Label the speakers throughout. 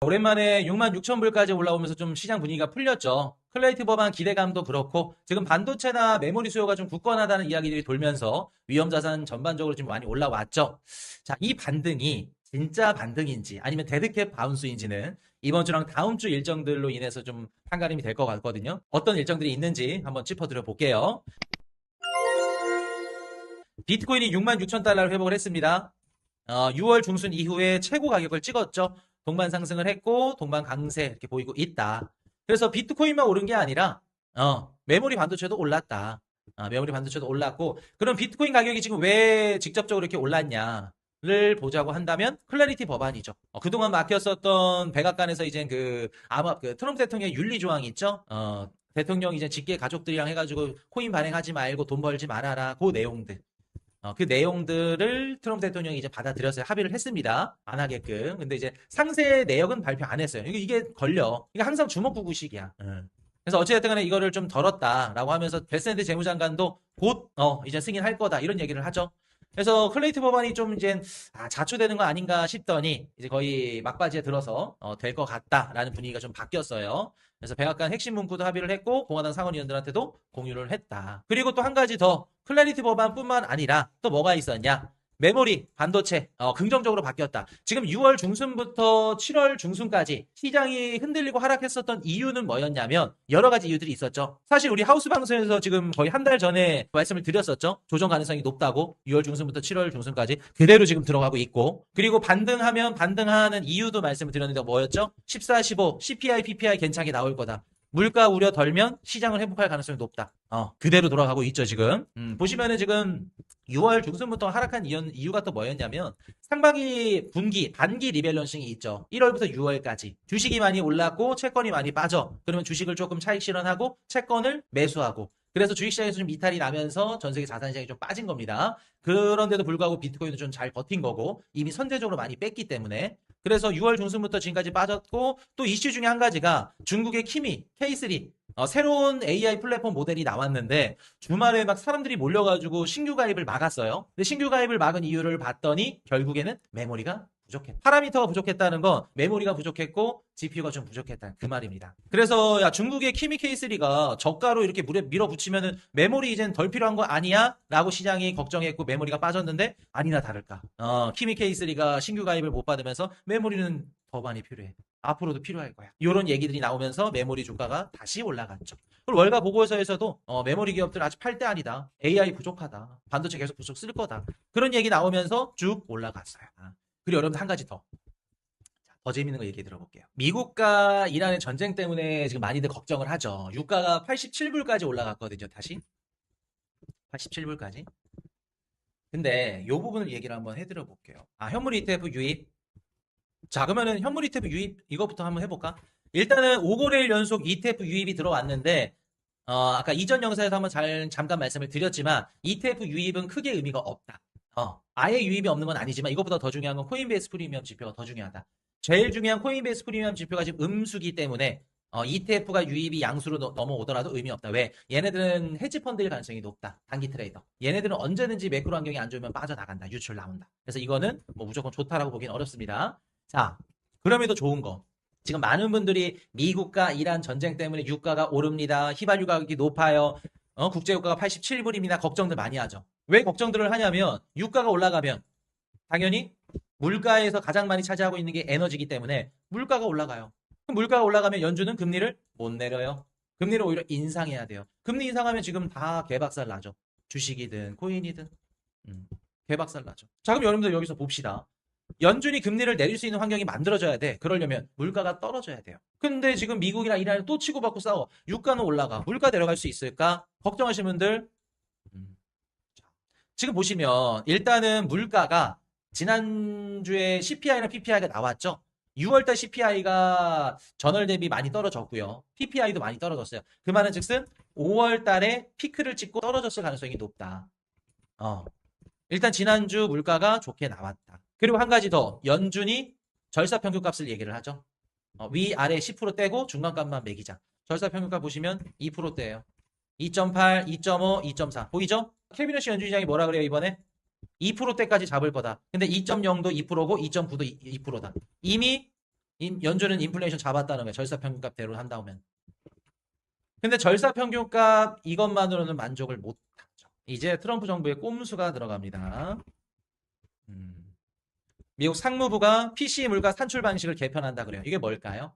Speaker 1: 오랜만에 66,000불까지 올라오면서 좀 시장 분위기가 풀렸죠. 클레이트 법안 기대감도 그렇고 지금 반도체나 메모리 수요가 좀 굳건하다는 이야기들이 돌면서 위험자산 전반적으로 좀 많이 올라왔죠. 자, 이 반등이 진짜 반등인지 아니면 데드캣 바운스인지는 이번 주랑 다음 주 일정들로 인해서 좀 판가름이 될 것 같거든요. 어떤 일정들이 있는지 한번 짚어드려 볼게요. 비트코인이 66,000달러를 회복을 했습니다. 6월 중순 이후에 최고 가격을 찍었죠. 동반 상승을 했고 동반 강세 이렇게 보이고 있다. 그래서 비트코인만 오른 게 아니라 메모리 반도체도 올랐다. 메모리 반도체도 올랐고 그럼 비트코인 가격이 지금 왜 직접적으로 이렇게 올랐냐를 보자고 한다면 클래리티 법안이죠. 그동안 막혔었던 백악관에서 이제 아마 트럼프 대통령의 윤리 조항이 있죠. 대통령 이제 직계 가족들이랑 해가지고 코인 발행하지 말고 돈 벌지 말아라. 그 내용들. 그 내용들을 트럼프 대통령이 이제 받아들여서 합의를 했습니다. 안 하게끔. 근데 이제 상세 내역은 발표 안 했어요. 이게 걸려. 이게 항상 주먹구구식이야. 그래서 어찌됐든 간에 이거를 좀 덜었다라고 하면서 베센트 재무장관도 곧 이제 승인할 거다 이런 얘기를 하죠. 그래서 클레이트 법안이 좀 이제 자초되는 거 아닌가 싶더니 이제 거의 막바지에 들어서 될 것 같다라는 분위기가 좀 바뀌었어요. 그래서 백악관 핵심 문구도 합의를 했고 공화당 상원의원들한테도 공유를 했다. 그리고 또 한 가지 더 클래리티 법안뿐만 아니라 또 뭐가 있었냐? 메모리, 반도체 긍정적으로 바뀌었다. 지금 6월 중순부터 7월 중순까지 시장이 흔들리고 하락했었던 이유는 뭐였냐면 여러 가지 이유들이 있었죠. 사실 우리 하우스 방송에서 지금 거의 한 달 전에 말씀을 드렸었죠. 조정 가능성이 높다고 6월 중순부터 7월 중순까지 그대로 지금 들어가고 있고 그리고 반등하면 반등하는 이유도 말씀을 드렸는데 뭐였죠? 14, 15, CPI, PPI 괜찮게 나올 거다. 물가 우려 덜면 시장을 회복할 가능성이 높다. 그대로 돌아가고 있죠, 지금. 보시면은 지금 6월 중순부터 하락한 이유가 또 뭐였냐면 상반기, 분기, 반기 리밸런싱이 있죠. 1월부터 6월까지. 주식이 많이 올랐고 채권이 많이 빠져. 그러면 주식을 조금 차익 실현하고 채권을 매수하고. 그래서 주식시장에서 좀 이탈이 나면서 전 세계 자산시장이 좀 빠진 겁니다. 그런데도 불구하고 비트코인도 좀 잘 버틴 거고 이미 선제적으로 많이 뺐기 때문에 그래서 6월 중순부터 지금까지 빠졌고 또 이슈 중에 한 가지가 중국의 키미, K3 새로운 AI 플랫폼 모델이 나왔는데 주말에 막 사람들이 몰려가지고 신규 가입을 막았어요. 근데 신규 가입을 막은 이유를 봤더니 결국에는 메모리가 부족했다. 파라미터가 부족했다는 건 메모리가 부족했고 GPU가 좀 부족했다. 그 말입니다. 그래서 야 중국의 키미 K3가 저가로 이렇게 밀어붙이면은 메모리 이젠 덜 필요한 거 아니야? 라고 시장이 걱정했고 메모리가 빠졌는데 아니나 다를까. 키미 K3가 신규 가입을 못 받으면서 메모리는 더 많이 필요해. 앞으로도 필요할 거야. 이런 얘기들이 나오면서 메모리 주가가 다시 올라갔죠. 그리고 월가 보고서에서도 메모리 기업들 아직 팔 때 아니다. AI 부족하다. 반도체 계속 부족 쓸 거다. 그런 얘기 나오면서 쭉 올라갔어요. 그리고 여러분 한 가지 더. 더 재밌는 거 얘기 들어볼게요. 미국과 이란의 전쟁 때문에 지금 많이들 걱정을 하죠. 유가가 87불까지 올라갔거든요. 다시 87불까지. 근데 이 부분을 얘기를 한번 해드려 볼게요. 현물 ETF 유입. 자, 그러면은 현물 ETF 유입 이거부터 한번 해볼까? 일단은 5거래일 연속 ETF 유입이 들어왔는데 아까 이전 영상에서 한번 잠깐 말씀을 드렸지만 ETF 유입은 크게 의미가 없다. 아예 유입이 없는 건 아니지만 이것보다 더 중요한 건 코인베이스 프리미엄 지표가 더 중요하다. 제일 중요한 코인베이스 프리미엄 지표가 지금 음수기 때문에 ETF가 유입이 양수로 넘어오더라도 의미 없다. 왜? 얘네들은 헤지 펀드일 가능성이 높다. 단기 트레이더. 얘네들은 언제든지 매크로 환경이 안 좋으면 빠져나간다. 유출 나온다. 그래서 이거는 뭐 무조건 좋다라고 보기는 어렵습니다. 자, 그럼에도 좋은 거. 지금 많은 분들이 미국과 이란 전쟁 때문에 유가가 오릅니다. 휘발유 가격이 높아요. 국제유가가 87불입니다. 걱정들 많이 하죠. 왜 걱정들을 하냐면 유가가 올라가면 당연히 물가에서 가장 많이 차지하고 있는 게 에너지이기 때문에 물가가 올라가요. 물가가 올라가면 연준은 금리를 못 내려요. 금리를 오히려 인상해야 돼요. 금리 인상하면 지금 다 개박살 나죠. 주식이든 코인이든 개박살 나죠. 자, 그럼 여러분들 여기서 봅시다. 연준이 금리를 내릴 수 있는 환경이 만들어져야 돼. 그러려면 물가가 떨어져야 돼요. 근데 지금 미국이나 이란이 또 치고받고 싸워. 유가는 올라가. 물가 내려갈 수 있을까? 걱정하시는 분들. 지금 보시면 일단은 물가가 지난주에 CPI나 PPI가 나왔죠. 6월달 CPI가 전월 대비 많이 떨어졌고요. PPI도 많이 떨어졌어요. 그 말은 즉슨 5월달에 피크를 찍고 떨어졌을 가능성이 높다. 일단 지난주 물가가 좋게 나왔다. 그리고 한 가지 더 연준이 절사평균값을 얘기를 하죠. 위아래 10% 떼고 중간값만 매기자. 절사평균값 보시면 2%대예요. 2.8, 2.5, 2.4 보이죠? 캐비너시 연준시장이 뭐라 그래요 이번에? 2%대까지 잡을 거다. 근데 2.0도 2%고 2.9도 2%다. 이미 연준은 인플레이션 잡았다는 거예요. 절사평균값대로 한다면. 근데 절사평균값 이것만으로는 만족을 못하죠. 이제 트럼프 정부의 꼼수가 들어갑니다. 미국 상무부가 PC 물가 산출 방식을 개편한다 그래요. 이게 뭘까요?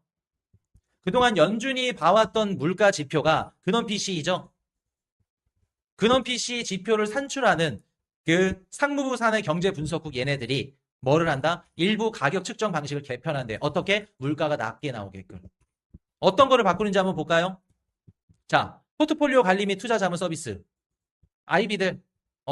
Speaker 1: 그동안 연준이 봐왔던 물가 지표가 근원 PC이죠. 근원 PC 지표를 산출하는 그 상무부 산의 경제분석국 얘네들이 뭐를 한다? 일부 가격 측정 방식을 개편한대. 어떻게? 물가가 낮게 나오게끔. 어떤 거를 바꾸는지 한번 볼까요? 자, 포트폴리오 관리 및 투자 자문 서비스. IB들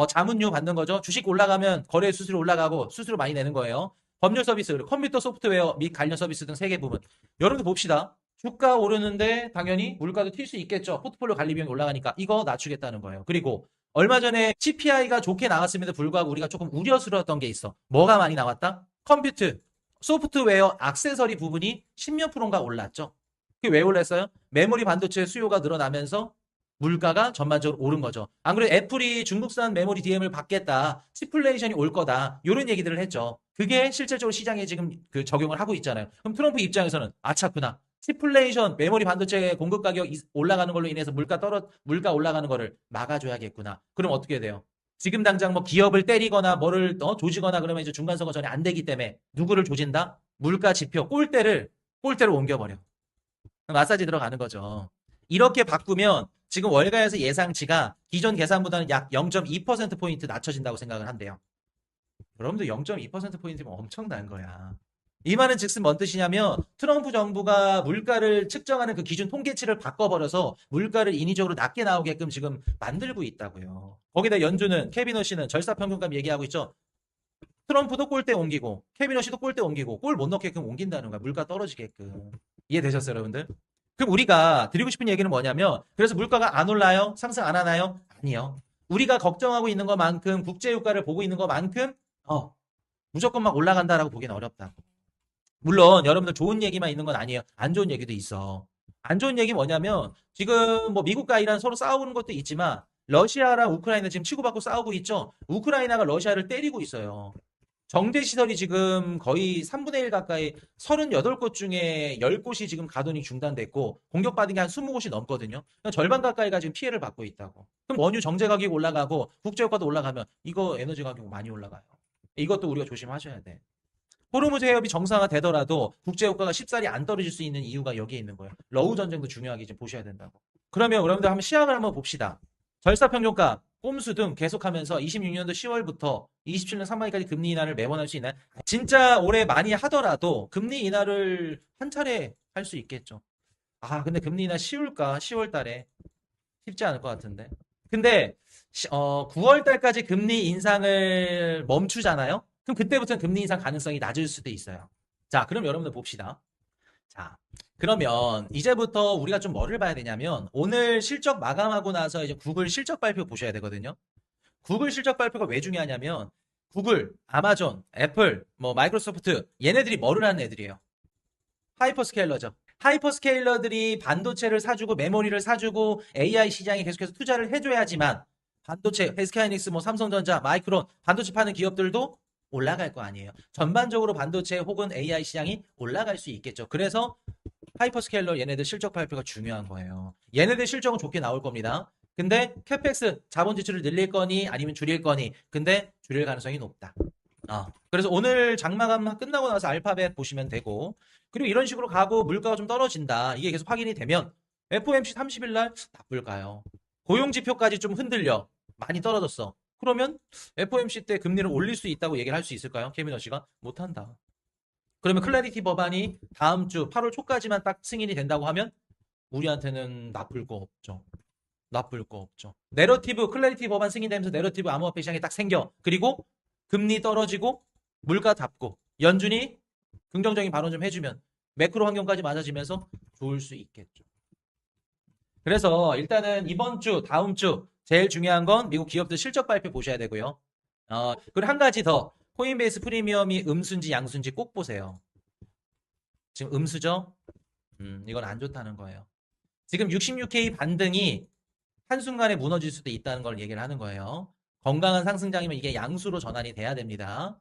Speaker 1: 자문료 받는 거죠. 주식 올라가면 거래 수수료 올라가고 수수료 많이 내는 거예요. 법률 서비스, 그리고 컴퓨터 소프트웨어 및 관련 서비스 등 3개 부분. 여러분들 봅시다. 주가 오르는데 당연히 물가도 튈 수 있겠죠. 포트폴리오 관리 비용이 올라가니까 이거 낮추겠다는 거예요. 그리고 얼마 전에 CPI가 좋게 나왔음에도 불구하고 우리가 조금 우려스러웠던 게 있어. 뭐가 많이 나왔다? 컴퓨터, 소프트웨어, 액세서리 부분이 10몇 프로인가 올랐죠. 그게 왜 올랐어요? 메모리 반도체 수요가 늘어나면서 물가가 전반적으로 오른 거죠. 안 그래도 애플이 중국산 메모리 DM을 받겠다. 스플레이션이 올 거다. 이런 얘기들을 했죠. 그게 실질적으로 시장에 지금 그 적용을 하고 있잖아요. 그럼 트럼프 입장에서는 아차구나. 스플레이션 메모리 반도체 공급 가격 올라가는 걸로 인해서 물가 올라가는 거를 막아줘야겠구나. 그럼 어떻게 돼요? 지금 당장 뭐 기업을 때리거나 뭐를 조지거나 그러면 이제 중간선거 전에 안 되기 때문에 누구를 조진다? 물가 지표 꼴대로 옮겨버려. 마사지 들어가는 거죠. 이렇게 바꾸면 지금 월가에서 예상치가 기존 계산보다는 약 0.2%포인트 낮춰진다고 생각을 한대요. 여러분들 0.2%포인트면 엄청난 거야. 이 말은 즉슨 뭔 뜻이냐면 트럼프 정부가 물가를 측정하는 그 기준 통계치를 바꿔버려서 물가를 인위적으로 낮게 나오게끔 지금 만들고 있다고요. 거기다 연준은 케빈 허씨는 절사평균값 얘기하고 있죠. 트럼프도 꼴대 옮기고 케빈 허씨도 꼴대 옮기고 꼴 못 넣게끔 옮긴다는 거야. 물가 떨어지게끔. 이해되셨어요, 여러분들? 그럼 우리가 드리고 싶은 얘기는 뭐냐면 그래서 물가가 안 올라요? 상승 안 하나요? 아니요. 우리가 걱정하고 있는 것만큼 국제유가를 보고 있는 것만큼 무조건 막 올라간다라고 보기는 어렵다고. 물론 여러분들 좋은 얘기만 있는 건 아니에요. 안 좋은 얘기도 있어. 안 좋은 얘기 뭐냐면 지금 뭐 미국과 이란 서로 싸우는 것도 있지만 러시아랑 우크라이나 지금 치고받고 싸우고 있죠. 우크라이나가 러시아를 때리고 있어요. 정제시설이 지금 거의 3분의 1 가까이 38곳 중에 10곳이 지금 가동이 중단됐고 공격받은 게 한 20곳이 넘거든요. 그러니까 절반 가까이가 지금 피해를 받고 있다고. 그럼 원유 정제 가격이 올라가고 국제유가도 올라가면 이거 에너지 가격 많이 올라가요. 이것도 우리가 조심하셔야 돼. 호르무즈 해협이 정상화되더라도 국제유가가 쉽사리 안 떨어질 수 있는 이유가 여기에 있는 거예요. 러우 전쟁도 중요하게 좀 보셔야 된다고. 그러면 여러분들 한번 시황을 한번 봅시다. 절사평균가, 꼼수 등 계속하면서 26년도 10월부터 27년 상반기까지 금리 인하를 매번 할 수 있나요? 진짜 올해 많이 하더라도 금리 인하를 한 차례 할 수 있겠죠. 근데 금리 인하 쉬울까? 10월 달에. 쉽지 않을 것 같은데. 근데 9월 달까지 금리 인상을 멈추잖아요? 그럼 그때부터는 금리 인상 가능성이 낮을 수도 있어요. 자, 그럼 여러분들 봅시다. 자, 그러면 이제부터 우리가 좀 뭐를 봐야 되냐면 오늘 실적 마감하고 나서 이제 구글 실적 발표 보셔야 되거든요. 구글 실적 발표가 왜 중요하냐면 구글, 아마존, 애플, 뭐 마이크로소프트 얘네들이 뭐를 하는 애들이에요? 하이퍼스케일러죠. 하이퍼스케일러들이 반도체를 사주고 메모리를 사주고 AI 시장에 계속해서 투자를 해줘야지만 반도체, SK하이닉스, 뭐 삼성전자, 마이크론 반도체 파는 기업들도 올라갈 거 아니에요. 전반적으로 반도체 혹은 AI 시장이 올라갈 수 있겠죠. 그래서 하이퍼스케일러 얘네들 실적 발표가 중요한 거예요. 얘네들 실적은 좋게 나올 겁니다. 근데 캐펙스 자본 지출을 늘릴 거니 아니면 줄일 거니 근데 줄일 가능성이 높다. 그래서 오늘 장마감 끝나고 나서 알파벳 보시면 되고 그리고 이런 식으로 가고 물가가 좀 떨어진다. 이게 계속 확인이 되면 FOMC 30일 날 나쁠까요? 고용지표까지 좀 흔들려. 많이 떨어졌어. 그러면 FOMC 때 금리를 올릴 수 있다고 얘기를 할 수 있을까요? 케빈 허씨가? 못한다. 그러면 클래리티 법안이 다음 주 8월 초까지만 딱 승인이 된다고 하면 우리한테는 나쁠 거 없죠. 나쁠 거 없죠. 내러티브 클래리티 법안 승인되면서 내러티브 암호화폐 시장이 딱 생겨. 그리고 금리 떨어지고 물가 잡고 연준이 긍정적인 발언 좀 해주면 매크로 환경까지 맞아지면서 좋을 수 있겠죠. 그래서 일단은 이번 주, 다음 주 제일 중요한 건 미국 기업들 실적 발표 보셔야 되고요. 그리고 한 가지 더 코인베이스 프리미엄이 음수인지 양수인지 꼭 보세요. 지금 음수죠? 이건 안 좋다는 거예요. 지금 66K 반등이 한순간에 무너질 수도 있다는 걸 얘기를 하는 거예요. 건강한 상승장이면 이게 양수로 전환이 돼야 됩니다.